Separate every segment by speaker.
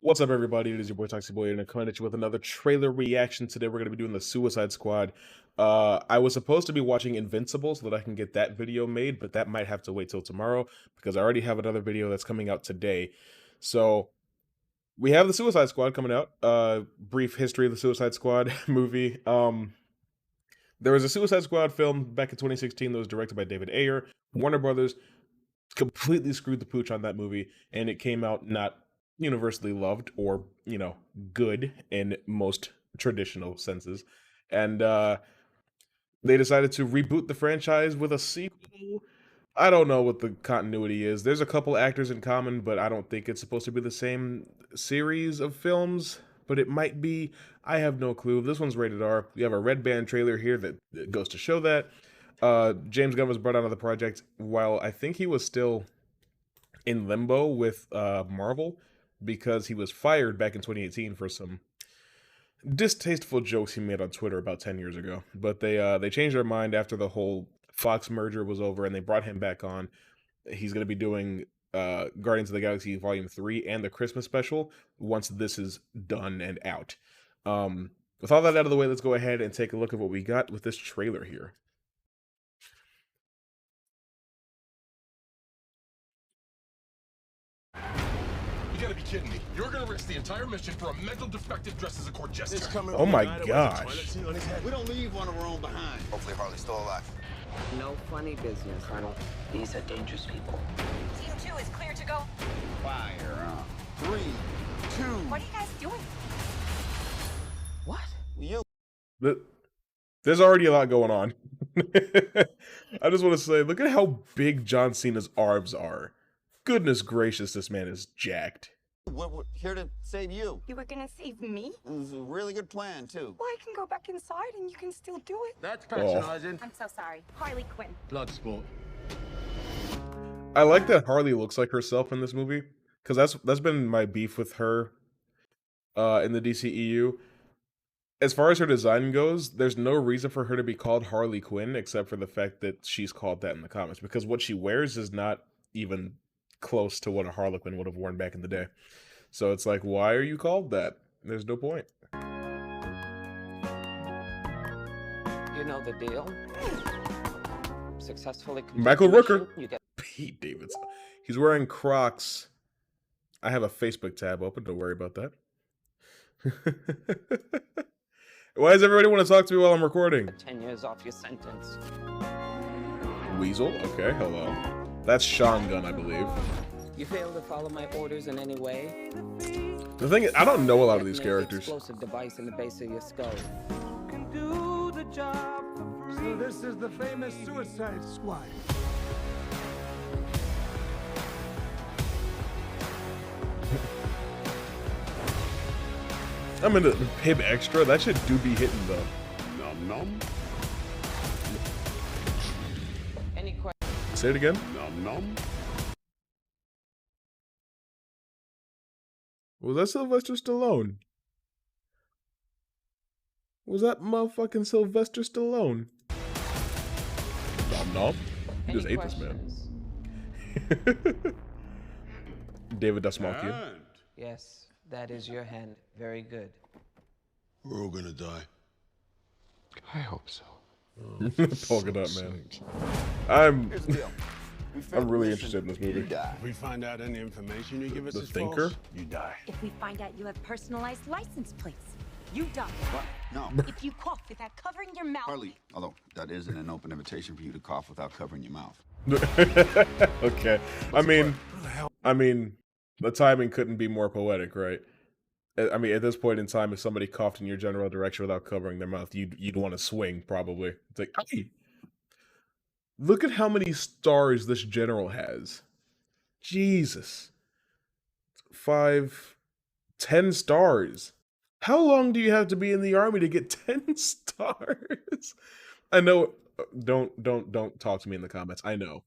Speaker 1: What's up, everybody? It is your boy Toxic Boy, and I'm coming at you with another trailer reaction. Today, we're going to be doing the Suicide Squad. I was supposed to be watching Invincible so that I can get that video made, but that might have to wait till tomorrow because I already have another video that's coming out today. So we have the Suicide Squad coming out. Brief history of the Suicide Squad movie. There was a Suicide Squad film back in 2016 that was directed by David Ayer. Warner Brothers completely screwed the pooch on that movie, and it came out not universally loved or, good in most traditional senses. And they decided to reboot the franchise with a sequel. I don't know what the continuity is. There's a couple actors in common, but I don't think it's supposed to be the same series of films. But it might be. I have no clue. This one's rated R. We have a red band trailer here that goes to show that. James Gunn was brought onto the project while I think he was still in limbo with Marvel because he was fired back in 2018 for some distasteful jokes he made on Twitter about 10 years ago. But they changed their mind after the whole Fox merger was over, and they brought him back on. He's going to be doing Guardians of the Galaxy Volume 3 and the Christmas special once this is done and out. With all that out of the way, let's go ahead and take a look at what we got with this trailer here.
Speaker 2: You gotta be kidding me. You're gonna risk the entire mission for a mental defective dressed as a court jester.
Speaker 1: Oh my gosh.
Speaker 3: We don't leave one of our own behind.
Speaker 4: Hopefully Harley's still alive.
Speaker 5: No funny business, Colonel. These are dangerous people.
Speaker 6: Team 2 is clear to go.
Speaker 3: Fire on. 3, 2.
Speaker 6: What are you guys doing?
Speaker 5: What?
Speaker 3: You.
Speaker 1: There's already a lot going on. I just want to say, look at how big John Cena's arms are. Goodness gracious, this man is jacked.
Speaker 3: We're here to save you.
Speaker 6: You were gonna save me?
Speaker 3: It was a really good plan, too.
Speaker 6: Well, I can go back inside and you can still do it.
Speaker 2: That's patronizing.
Speaker 6: I'm so sorry. Harley Quinn.
Speaker 2: Blood sport.
Speaker 1: I like that Harley looks like herself in this movie, because that's been my beef with her in the DCEU. As far as her design goes, there's no reason for her to be called Harley Quinn except for the fact that she's called that in the comics, because what she wears is not even close to what a Harlequin would have worn back in the day. So it's like, why are you called that? There's no point.
Speaker 5: You know the deal. Successfully complete
Speaker 1: Michael
Speaker 5: the mission,
Speaker 1: Rooker.
Speaker 5: You get
Speaker 1: Pete Davidson. He's wearing Crocs. I have a Facebook tab open. Don't worry about that. Why does everybody want to talk to me while I'm recording?
Speaker 5: 10 years off your sentence.
Speaker 1: Weasel? Okay, hello. That's Sean Gunn, I believe.
Speaker 5: You fail to follow my orders in any way?
Speaker 1: The thing is, I don't know a lot of these
Speaker 5: Detonate
Speaker 1: characters.
Speaker 5: Explosive device in the base of your skull.
Speaker 7: Can do the job for free. So this is the famous Suicide Squad.
Speaker 1: I'm into Pib Extra. That shit do be hitting though.
Speaker 3: Nom nom.
Speaker 5: Any questions?
Speaker 1: Say it again.
Speaker 3: Nom nom.
Speaker 1: Was that Sylvester Stallone? Was that motherfucking Sylvester Stallone? Nom nom. You just
Speaker 5: Any
Speaker 1: ate this man.
Speaker 5: questions?
Speaker 1: David Dasmalkian.
Speaker 5: Yes, that is your hand. Very good.
Speaker 4: We're all gonna die.
Speaker 2: I hope so.
Speaker 1: Polka dot man. I'm
Speaker 3: Here's the deal. We failed
Speaker 1: I'm
Speaker 3: the
Speaker 1: really
Speaker 3: mission,
Speaker 1: interested in this
Speaker 3: you
Speaker 1: movie.
Speaker 3: die.
Speaker 4: If we find out any information you give us
Speaker 1: The
Speaker 4: is
Speaker 1: Thinker?
Speaker 4: false, you die.
Speaker 6: If we find out you have personalized license plates, you die.
Speaker 3: What? No.
Speaker 6: If you cough without covering your mouth.
Speaker 3: Harley, although that isn't an open invitation for you to cough without covering your mouth.
Speaker 1: Okay. I mean, the timing couldn't be more poetic, right? I mean, at this point in time, if somebody coughed in your general direction without covering their mouth, you'd want to swing, probably. It's like, hey, look at how many stars this general has. Jesus. 5, 10 stars. How long do you have to be in the army to get 10 stars? I know. Don't talk to me in the comments. I know.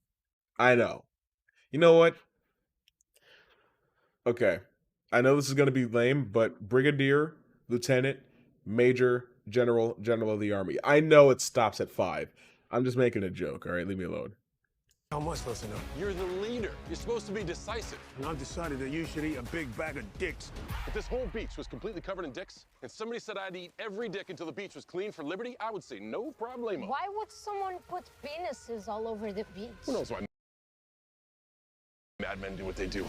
Speaker 1: You know what? Okay. I know this is going to be lame, but Brigadier, Lieutenant, Major, General of the Army. I know it stops at 5. I'm just making a joke, all right? Leave me alone.
Speaker 4: How am I supposed to know?
Speaker 2: You're the leader. You're supposed to be decisive.
Speaker 4: And I've decided that you should eat a big bag of dicks.
Speaker 2: If this whole beach was completely covered in dicks, and somebody said I'd eat every dick until the beach was clean for liberty, I would say no problemo.
Speaker 8: Why would someone put penises all over the beach?
Speaker 2: Who knows why madmen do what they do?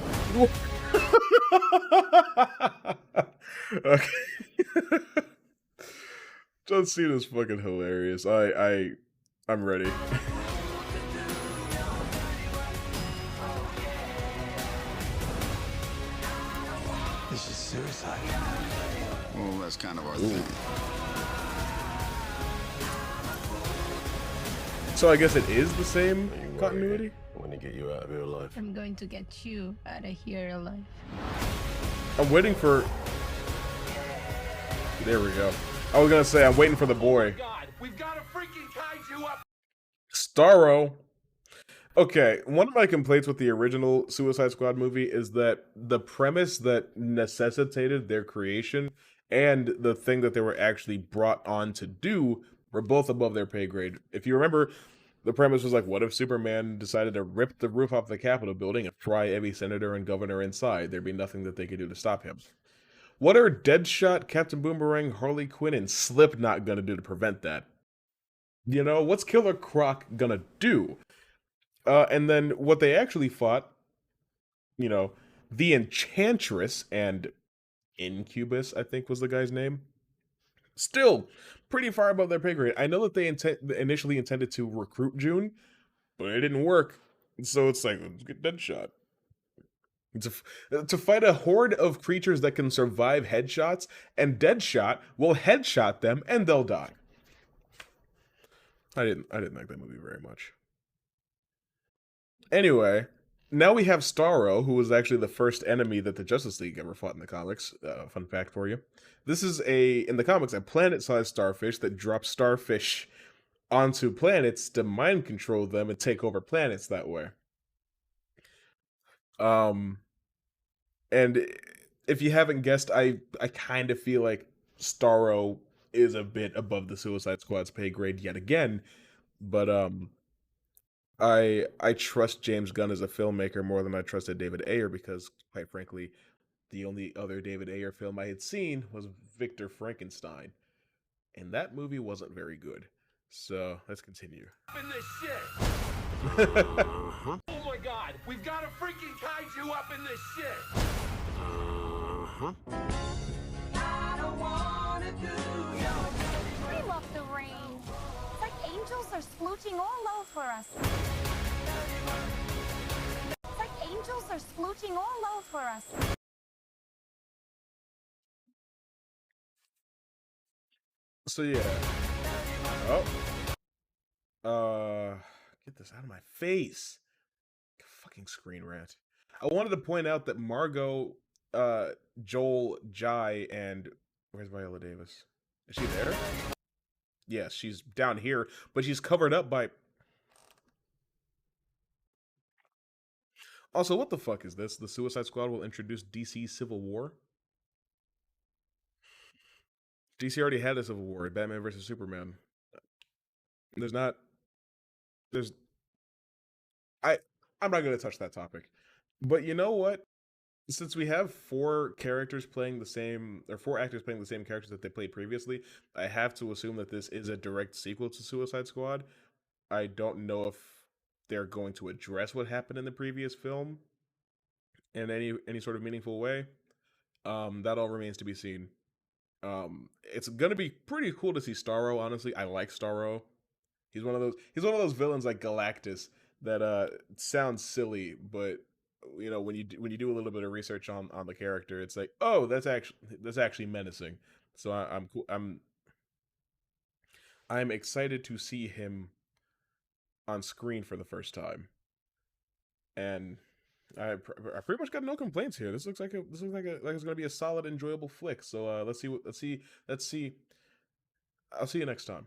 Speaker 1: Okay. John Cena's fucking hilarious. I'm ready.
Speaker 4: This is suicide.
Speaker 3: Well, that's kind of our thing.
Speaker 1: So I guess it is the same continuity?
Speaker 4: I want to get you out of here alive.
Speaker 9: I'm going to get you out of here alive.
Speaker 1: I'm waiting for... There we go. I was gonna say, I'm waiting for the boy.
Speaker 2: God, we've got a freaking kaiju up!
Speaker 1: Starro. Okay, one of my complaints with the original Suicide Squad movie is that the premise that necessitated their creation and the thing that they were actually brought on to do were both above their pay grade. If you remember, the premise was like, what if Superman decided to rip the roof off the Capitol building and fry every senator and governor inside? There'd be nothing that they could do to stop him. What are Deadshot, Captain Boomerang, Harley Quinn, and Slipknot gonna do to prevent that? You know, what's Killer Croc gonna do? And then what they actually fought, you know, the Enchantress and Incubus, I think was the guy's name. Still pretty far above their pay grade. I know that they initially intended to recruit June, but it didn't work. So it's like, let's get Deadshot. To fight a horde of creatures that can survive headshots, and Deadshot will headshot them and they'll die. I didn't like that movie very much. Anyway, now we have Starro, who was actually the first enemy that the Justice League ever fought in the comics. Fun fact for you. This is in the comics, a planet-sized starfish that drops starfish onto planets to mind control them and take over planets that way. And if you haven't guessed, I kind of feel like Starro is a bit above the Suicide Squad's pay grade yet again, but I trust James Gunn as a filmmaker more than I trusted David Ayer because, quite frankly, the only other David Ayer film I had seen was Victor Frankenstein, and that movie wasn't very good. So let's continue.
Speaker 2: In this shit. Oh my God, we've got a freaking kaiju up in this shit.
Speaker 6: We love the rain. It's like angels are splooching all over us. It's like angels are splooching all over us.
Speaker 1: So yeah. Get this out of my face. Fucking screen rant. I wanted to point out that Margot, Joel, Jai, and where's Viola Davis? Is she there? Yes, she's down here, but she's covered up by... Also, what the fuck is this? The Suicide Squad will introduce DC Civil War? DC already had a Civil War, Batman versus Superman. I'm not going to touch that topic. But you know what? Since we have four actors playing the same characters that they played previously, I have to assume that this is a direct sequel to Suicide Squad. I don't know if they're going to address what happened in the previous film in any sort of meaningful way. That all remains to be seen. It's gonna be pretty cool to see Starro. Honestly, I like Starro. He's one of those villains like Galactus that sounds silly, but you know when you do a little bit of research on the character, it's like, oh, that's actually menacing. So I'm cool. I'm excited to see him on screen for the first time, and I pretty much got no complaints here. This looks like it's gonna be a solid, enjoyable flick. So let's see. I'll see you next time.